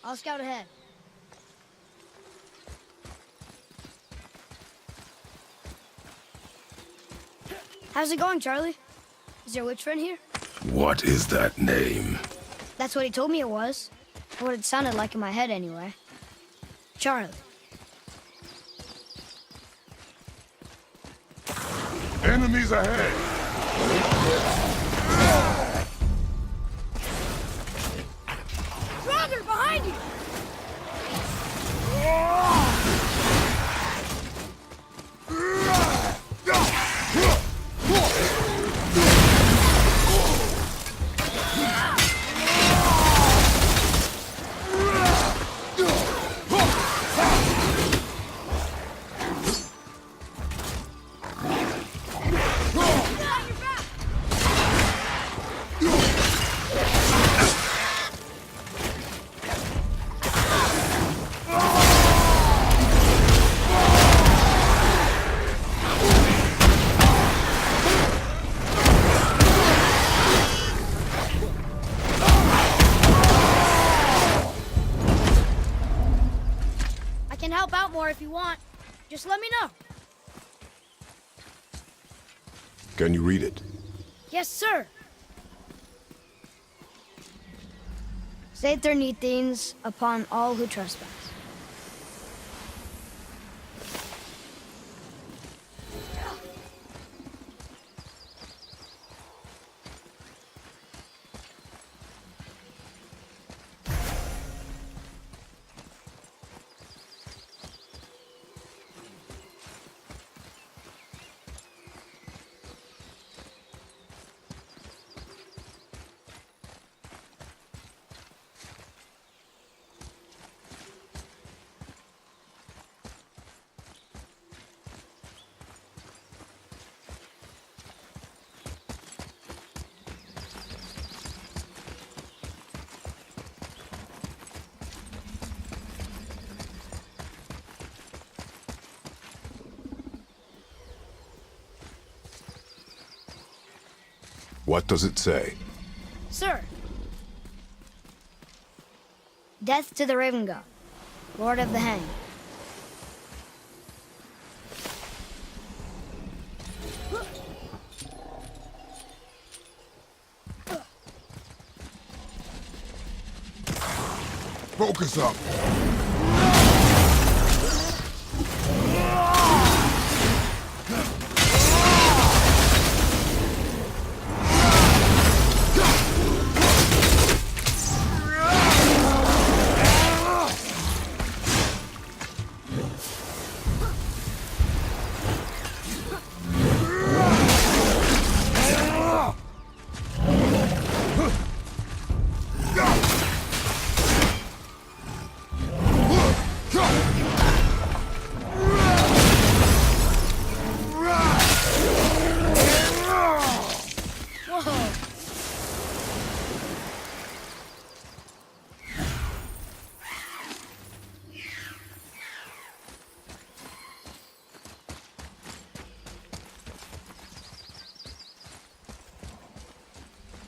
I'll scout ahead. How's it going, Charlie? Is your witch friend here? What is that name? That's what he told me it was. Or what it sounded like in my head, anyway. Charlie. Enemies ahead! Roger, behind you! I can help out more if you want. Just let me know. Can you read it? Yes, sir. Satyr things upon all who trespass. What does it say? Sir. Death to the Raven God, Lord of the Hanged. Focus up!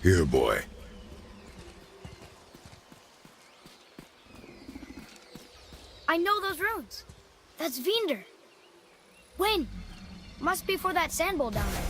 Here, boy. I know those runes. That's Vinder. When? Must be for that sand bowl down there.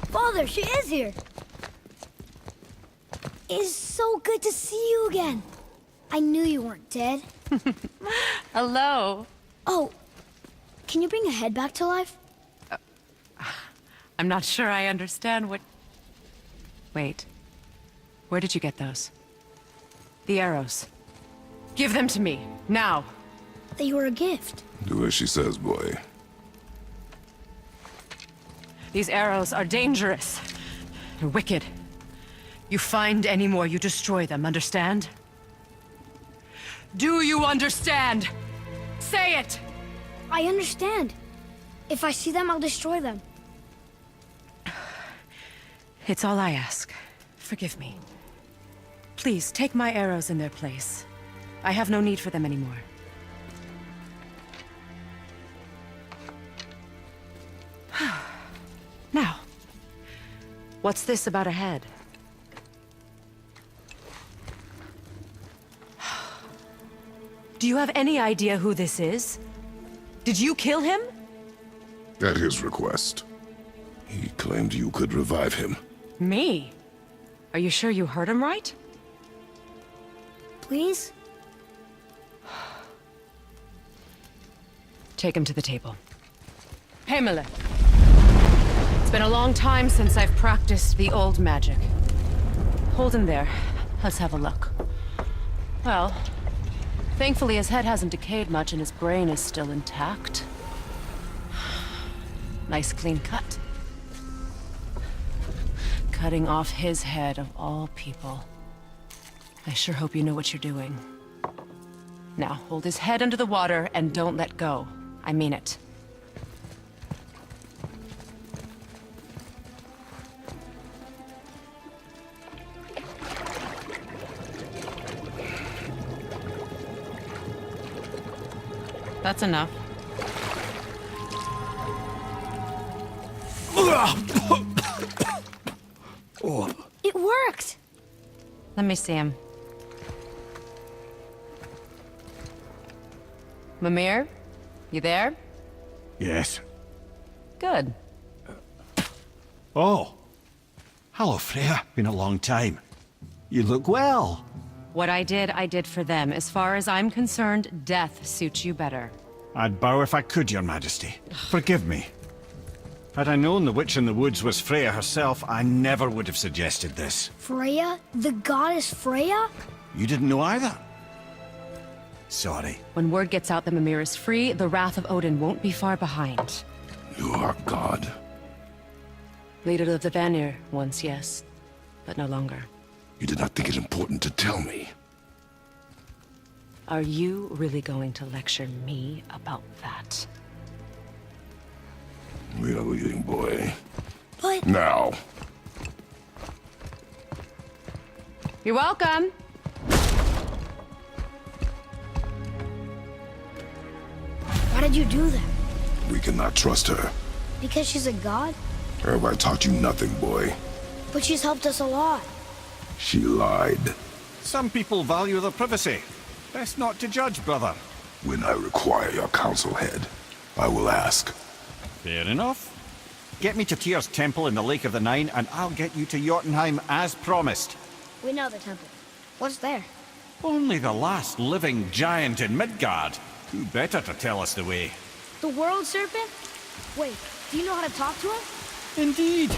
Father, she is here. It is so good to see you again. I knew you weren't dead. Hello. Oh, can you bring a head back to life? I'm not sure I understand what... Wait. Where did you get those? The arrows. Give them to me, now. They were a gift. Do as she says, boy. These arrows are dangerous. They're wicked. You find any more, you destroy them, understand? Do you understand? Say it! I understand. If I see them, I'll destroy them. It's all I ask. Forgive me. Please, take my arrows in their place. I have no need for them anymore. Now, what's this about a head? Do you have any idea who this is? Did you kill him? At his request. He claimed you could revive him. Me? Are you sure you heard him right? Please? Take him to the table. Pamela. It's been a long time since I've practiced the old magic. Hold him there. Let's have a look. Well, thankfully his head hasn't decayed much and his brain is still intact. Nice clean cut. Cutting off his head of all people. I sure hope you know what you're doing. Now, hold his head under the water and don't let go. I mean it. That's enough. It worked! Let me see him. Mimir? You there? Yes. Good. Oh. Hello, Freya. Been a long time. You look well. What I did for them. As far as I'm concerned, death suits you better. I'd bow if I could, Your Majesty. Forgive me. Had I known the witch in the woods was Freya herself, I never would have suggested this. Freya? The goddess Freya? You didn't know either? Sorry. When word gets out that Mimir is free, the wrath of Odin won't be far behind. You are God. Leader of the Vanir, once, yes. But no longer. You did not think it important to tell me. Are you really going to lecture me about that? We are leaving, boy. But... Now. You're welcome! Why did you do that? We cannot trust her. Because she's a god? Have I taught you nothing, boy? But she's helped us a lot. She lied. Some people value their privacy. Best not to judge, brother. When I require your counsel head, I will ask. Fair enough. Get me to Tyr's temple in the Lake of the Nine, and I'll get you to Jotunheim as promised. We know the temple. What's there? Only the last living giant in Midgard. Who better to tell us the way? The world serpent? Wait, do you know how to talk to him? Indeed.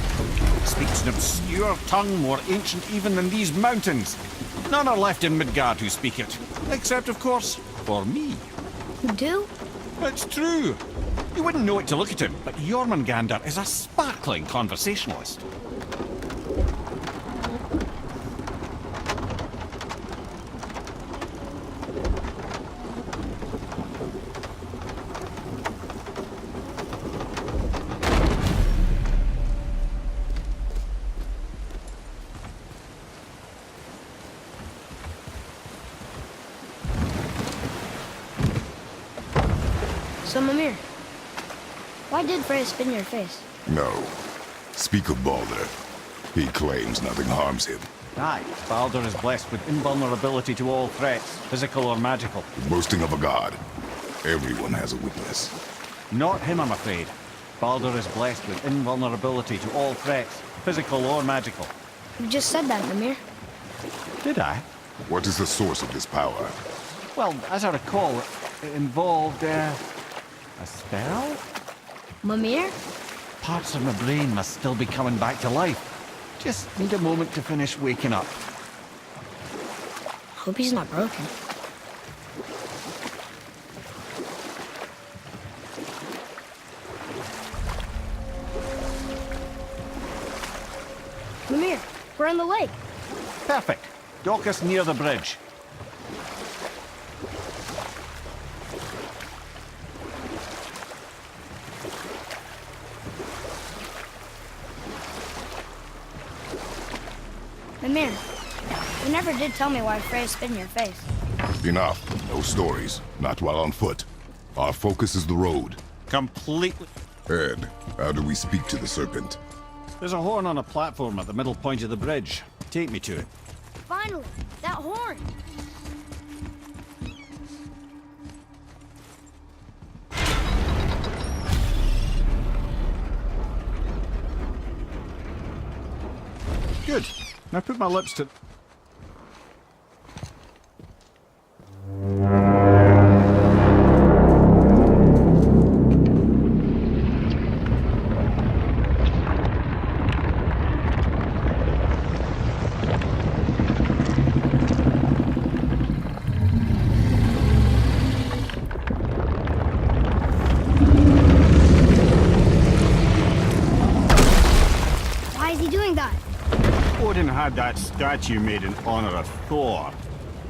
Speaks an obscure tongue more ancient even than these mountains. None are left in Midgard who speak it. Except, of course, for me. You do? It's true. You wouldn't know it to look at him, but Jormungandr is a sparkling conversationalist. So, Mimir, why did Freya spin your face? No. Speak of Baldur. He claims nothing harms him. Aye, Baldur is blessed with invulnerability to all threats, physical or magical. The boasting of a god. Everyone has a weakness. Not him, I'm afraid. Baldur is blessed with invulnerability to all threats, physical or magical. You just said that, Mimir. Did I? What is the source of this power? Well, as I recall, it involved, a spell? Mimir? Parts of my brain must still be coming back to life. Just need a moment to finish waking up. Hope he's not broken. in the lake. Perfect. Dock us near the bridge. Mimir, you never did tell me why Freya spit in your face. Enough. No stories. Not while on foot. Our focus is the road. Completely. Ed, how do we speak to the serpent? There's a horn on a platform at the middle point of the bridge. Take me to it. Finally, that horn. Good. Now put my lips to... Why is he doing that? Odin had that statue made in honor of Thor.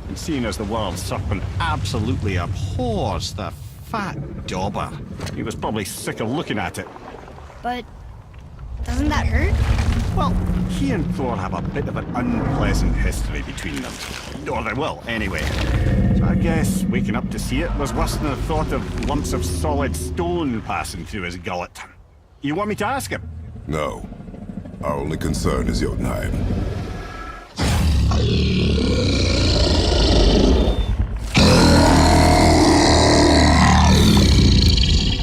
And seeing as the world serpent absolutely abhors the fat dauber, he was probably sick of looking at it. But doesn't that hurt? Well, he and Thor have a bit of an unpleasant history between them. Or they will, anyway. So I guess waking up to see it was worse than the thought of lumps of solid stone passing through his gullet. You want me to ask him? No. Our only concern is Jotunheim.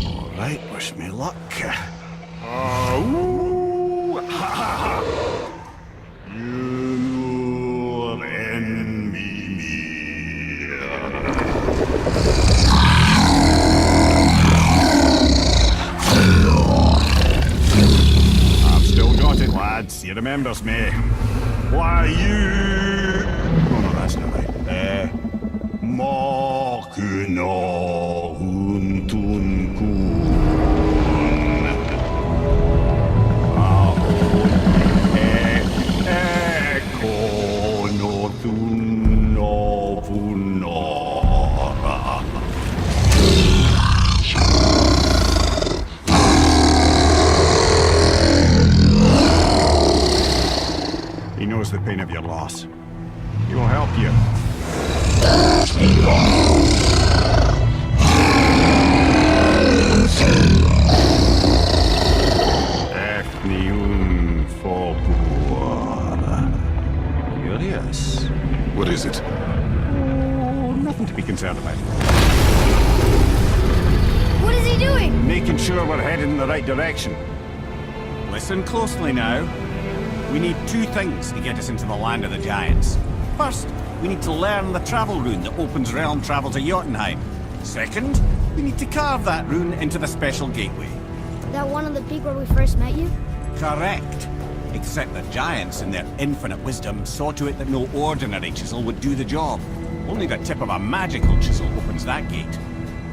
All right, wish me luck. Oh, ha ha ha! You're enemy. I've still got it, lads. He remembers me. Why you? Oh no, that's not right. Makuna huntun kun. He knows the pain of your loss. He will help you. Efniun Fogur. Curious. What is it? Oh, nothing to be concerned about. What is he doing? Making sure we're heading in the right direction. Listen closely now. We need two things to get us into the land of the giants. First, we need to learn the travel rune that opens realm travel to Jotunheim. Second, we need to carve that rune into the special gateway. That one on the peak where we first met you? Correct. Except the giants, in their infinite wisdom, saw to it that no ordinary chisel would do the job. Only the tip of a magical chisel opens that gate.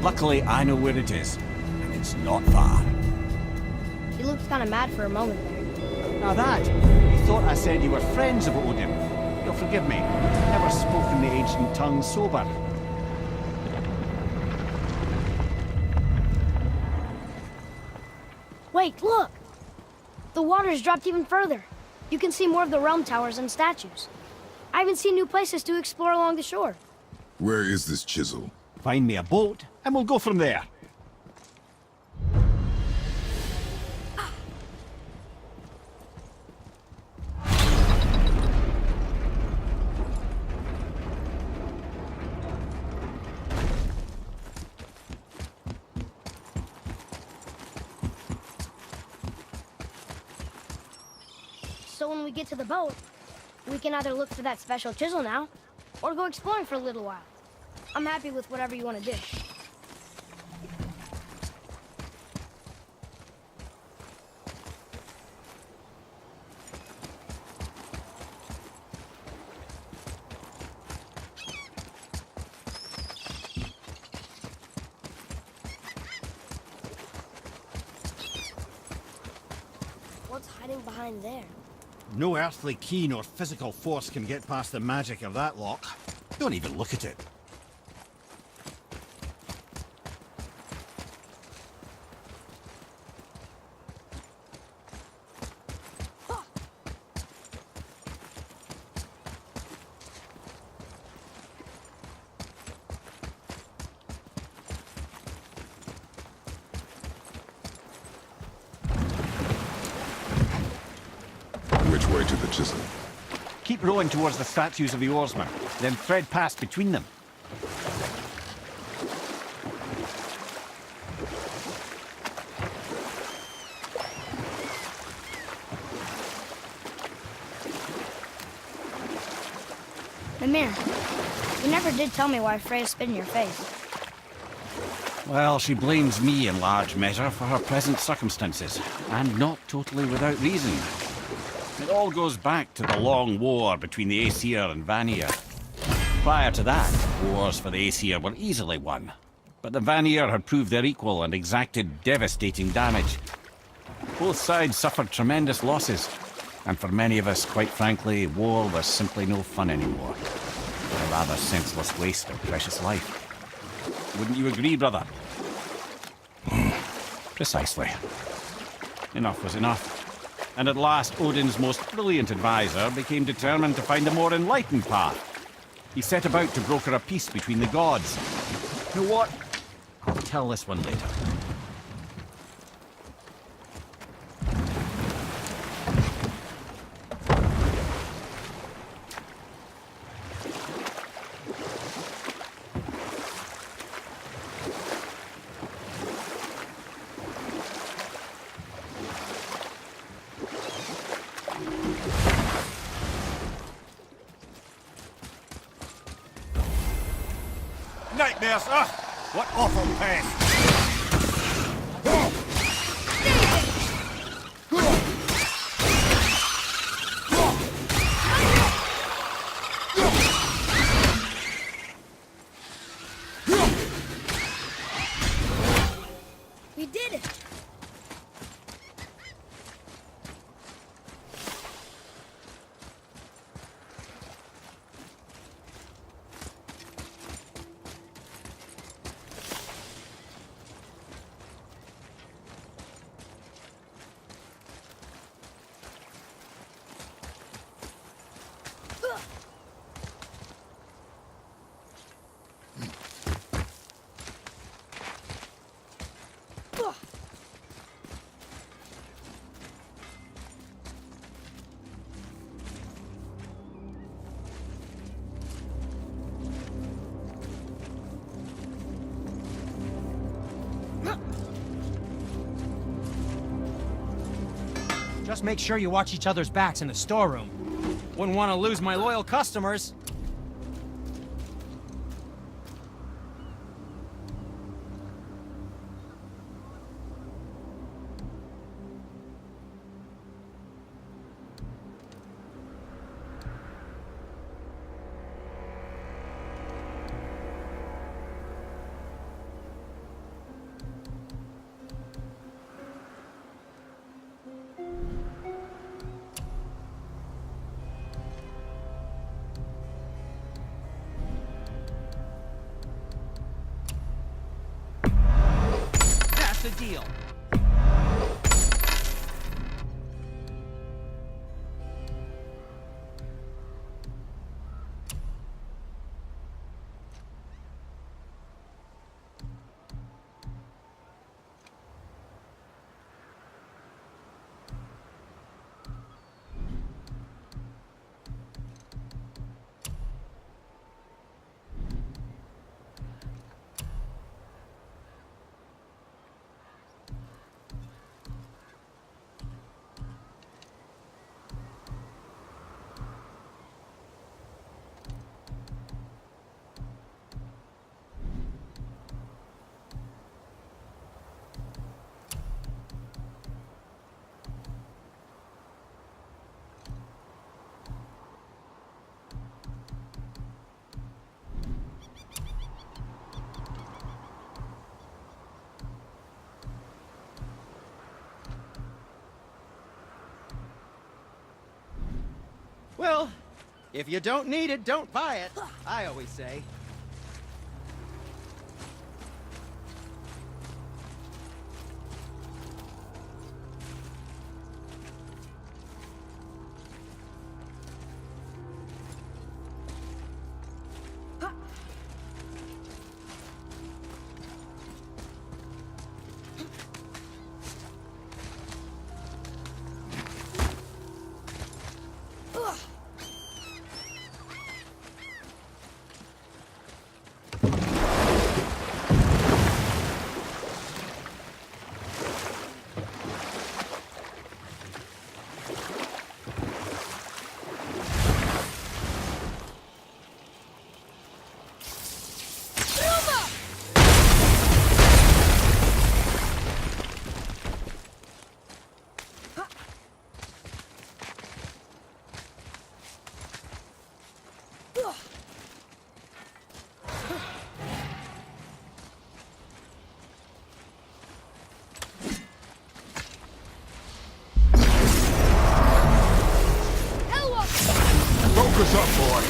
Luckily, I know where it is, and it's not far. You looked kind of mad for a moment there. Now that, you thought I said you were friends of Odin. You'll forgive me. Never spoken the ancient tongue sober. Wait, look! The water's dropped even further. You can see more of the realm towers and statues. I even see new places to explore along the shore. Where is this chisel? Find me a boat, and we'll go from there. So when we get to the boat, we can either look for that special chisel now, or go exploring for a little while. I'm happy with whatever you want to do. What's hiding behind there? No earthly key nor physical force can get past the magic of that lock. Don't even look at it. Which way to the chisel? Keep rowing towards the statues of the oarsmen, then thread past between them. Mimir, you never did tell me why Freya spit in your face. Well, she blames me in large measure for her present circumstances, and not totally without reason. It all goes back to the long war between the Aesir and Vanir. Prior to that, wars for the Aesir were easily won, but the Vanir had proved their equal and exacted devastating damage. Both sides suffered tremendous losses, and for many of us, quite frankly, war was simply no fun anymore. A rather senseless waste of precious life. Wouldn't you agree, brother? Precisely. Enough was enough. And at last, Odin's most brilliant advisor became determined to find a more enlightened path. He set about to broker a peace between the gods. You know what? I'll tell this one later. Nightmares! Ugh! What awful pain! We did it! Just make sure you watch each other's backs in the storeroom. Wouldn't want to lose my loyal customers. Well, if you don't need it, don't buy it, I always say. Focus up, boy.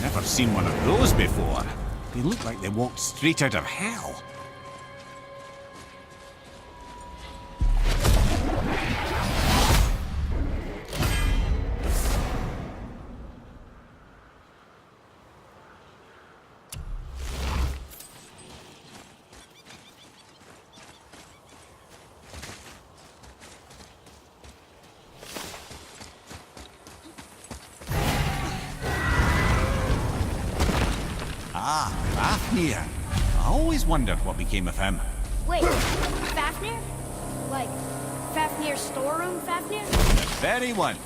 Never seen one of those before. They look like they walked straight out of hell. Ah, Fafnir. I always wondered what became of him. Wait, Fafnir? Like, Fafnir's storeroom Fafnir? The very one.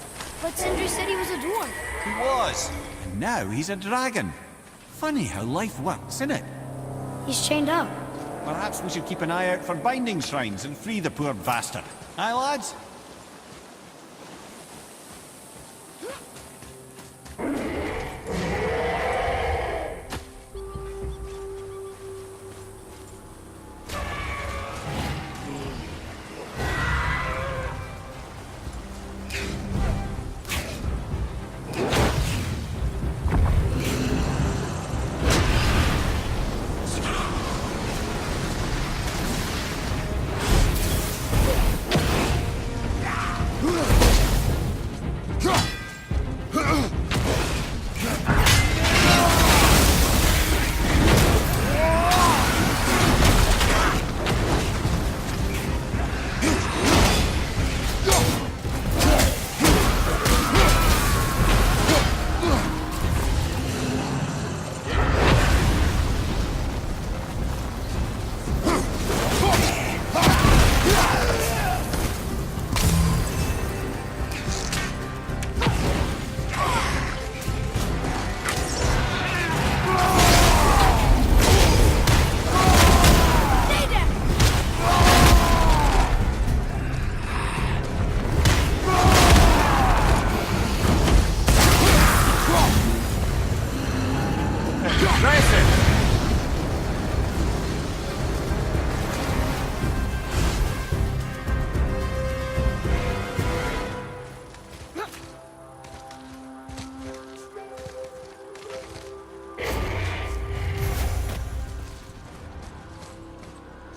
But Sindri said he was a dwarf. He was. And now he's a dragon. Funny how life works, isn't it? He's chained up. Perhaps we should keep an eye out for binding shrines and free the poor bastard. Aye, lads?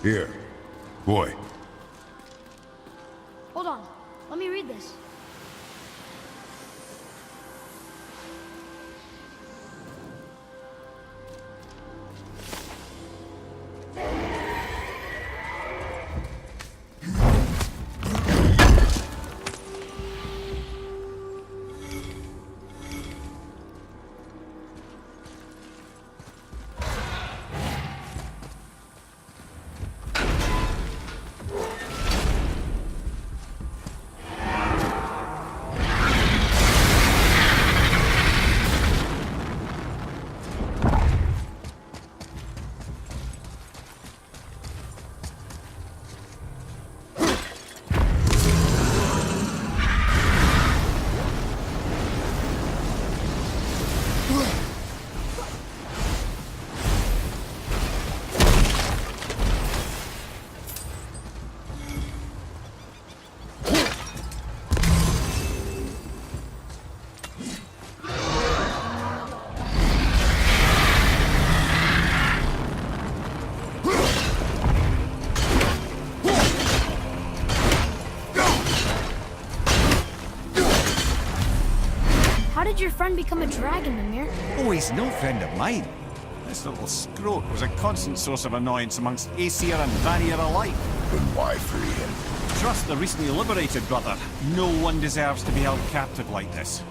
Here. Boy. Hold on. Let me read this. How did your friend become a dragon, Mimir? Oh, he's no friend of mine. This little scrote was a constant source of annoyance amongst Aesir and Vanir alike. Then why free him? Trust the recently liberated brother. No one deserves to be held captive like this.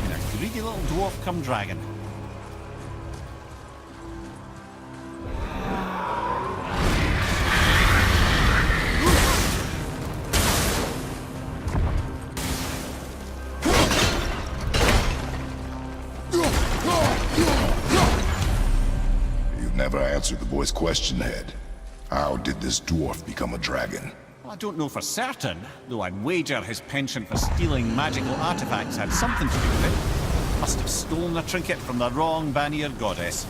Even a greedy little dwarf come dragon. You've never answered the boy's question, Head. How did this dwarf become a dragon? Well, I don't know for certain, though I'd wager his penchant for stealing magical artifacts had something to do with it. Must have stolen a trinket from the wrong Vanir goddess.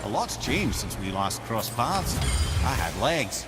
A lot's changed since we last crossed paths. I had legs.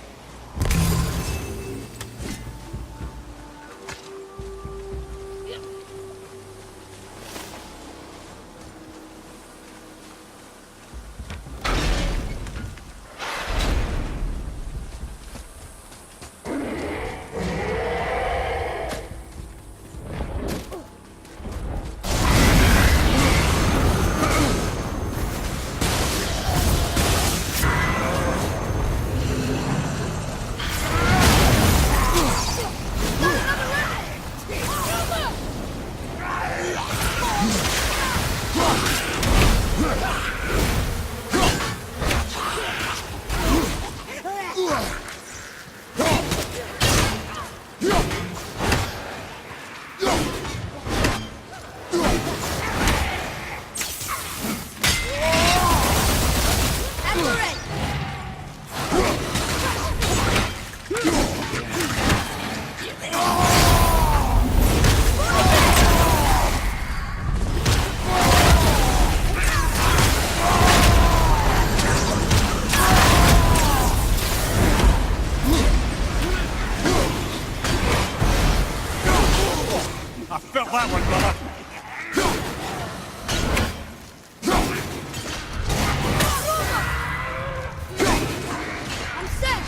Felt that one, brother. I'm set!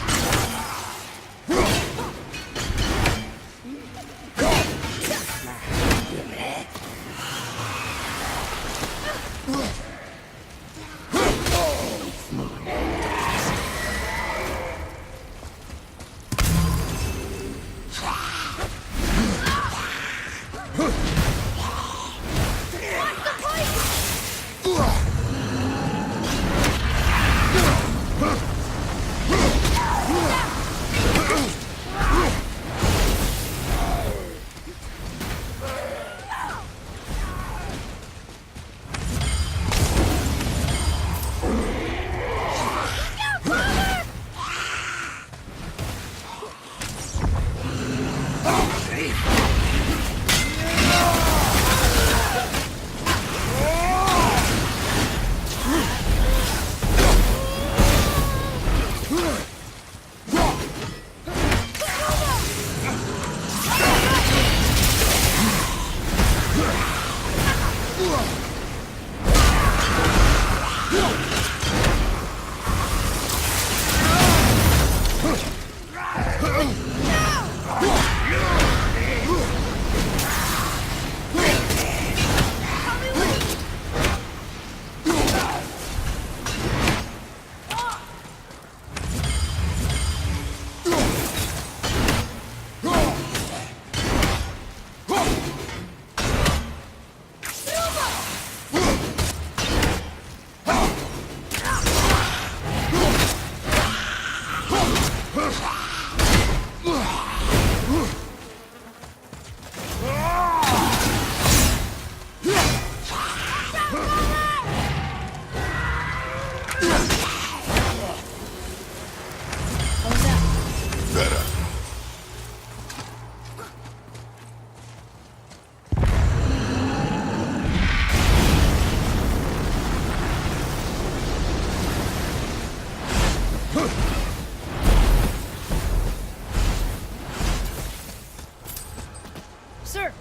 Sir!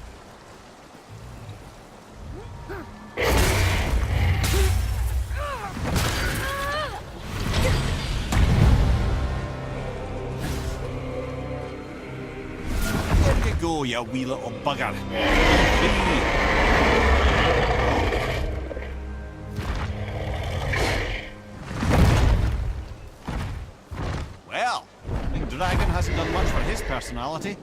Where you go, you wee little bugger? Well, Big Dragon hasn't done much for his personality.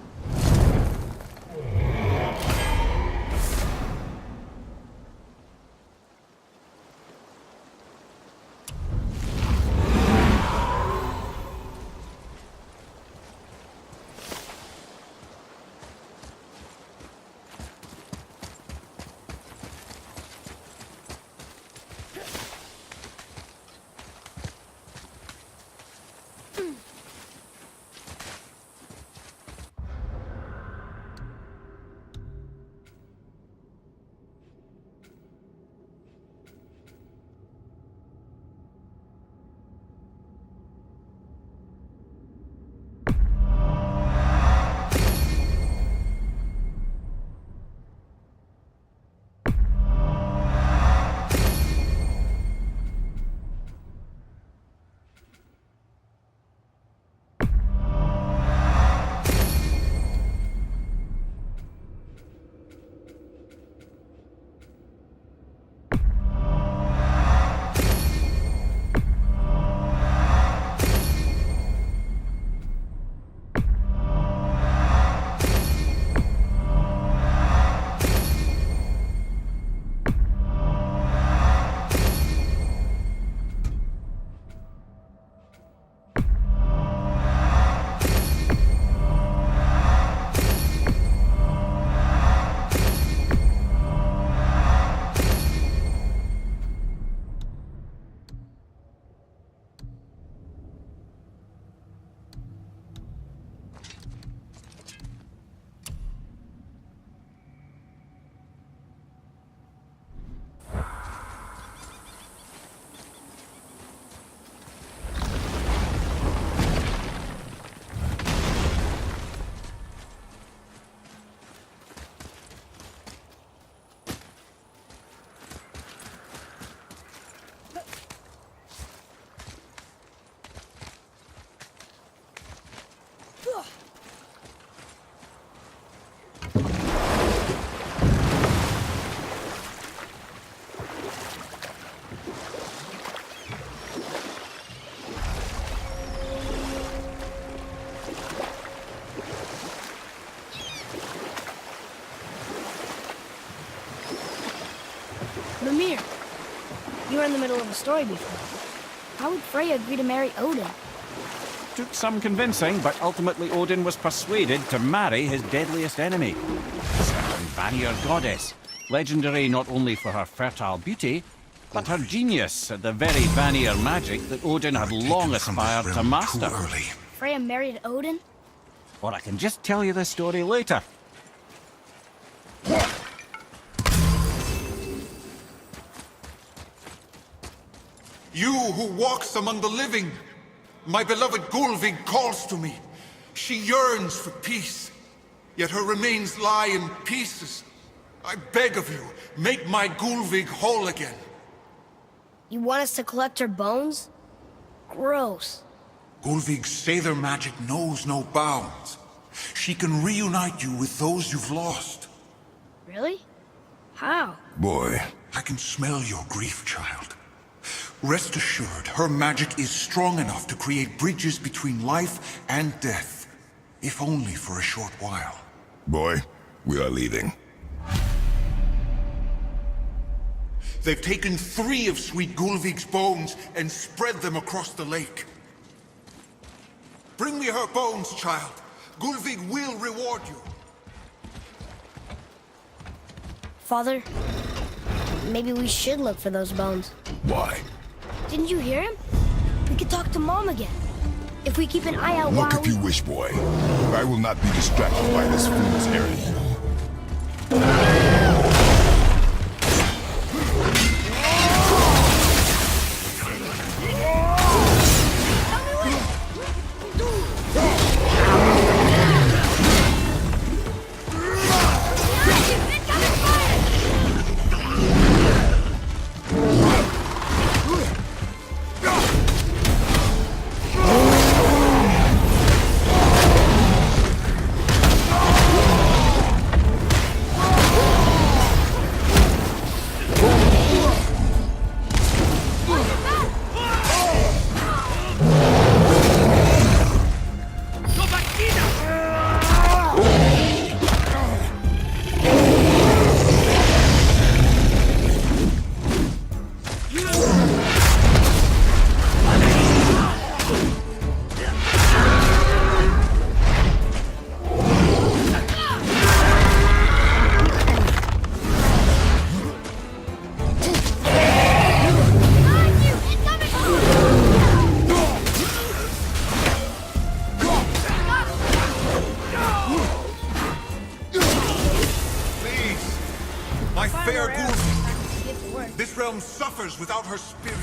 Ymir, you were in the middle of a story before. How would Freya agree to marry Odin? Took some convincing, but ultimately Odin was persuaded to marry his deadliest enemy. Certain Vanir goddess, legendary not only for her fertile beauty, but her genius at the very Vanir magic that Odin had long aspired to master. Freya married Odin? Or I can just tell you the story later. You who walks among the living, my beloved Gulvig calls to me. She yearns for peace, yet her remains lie in pieces. I beg of you, make my Gulvig whole again. You want us to collect her bones? Gross. Gulvig's Sather magic knows no bounds. She can reunite you with those you've lost. Really? How? Boy. I can smell your grief, child. Rest assured, her magic is strong enough to create bridges between life and death, if only for a short while. Boy, we are leaving. They've taken 3 of Sweet Gulvig's bones and spread them across the lake. Bring me her bones, child. Gulvig will reward you. Father, maybe we should look for those bones. Why? Didn't you hear him? We could talk to Mom again. If we keep an eye out while Look if you wish, boy. I will not be distracted by this fool's errand. My fair Gulvig! This realm suffers without her spirit.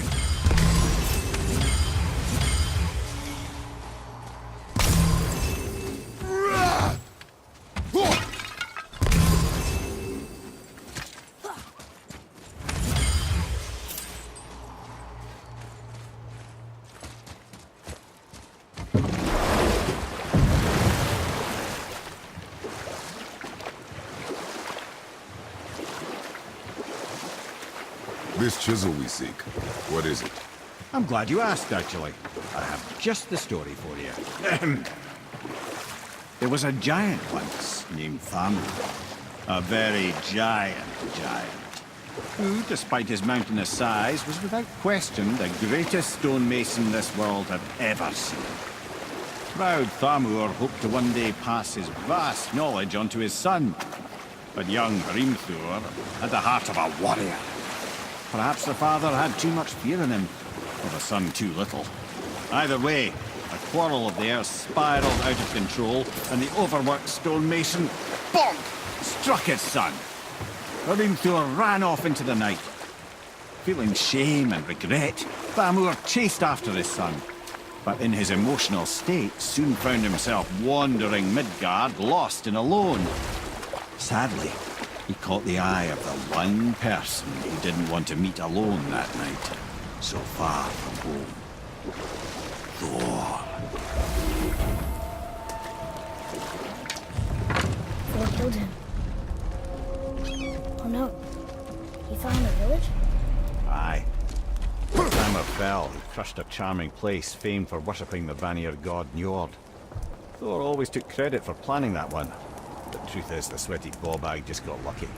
This chisel we seek, what is it? I'm glad you asked, actually. I have just the story for you. There was a giant once named Thamur. A very giant, who, despite his mountainous size, was without question the greatest stonemason this world had ever seen. Proud Thamur hoped to one day pass his vast knowledge on to his son. But young Hrimthur had the heart of a warrior. Perhaps the father had too much fear in him, or the son too little. Either way, a quarrel of theirs spiraled out of control, and the overworked stonemason, bonk, struck his son. Hrimthur ran off into the night. Feeling shame and regret, Thamur chased after his son, but in his emotional state soon found himself wandering Midgard, lost and alone. Sadly, he caught the eye of the one person he didn't want to meet alone that night, so far from home. Thor. Thor killed him. Oh no. He fell in the village? Aye. Thamur fell, he crushed a charming place famed for worshipping the Vanir god Njord. Thor always took credit for planning that one. The truth is, the sweaty ballbag just got lucky.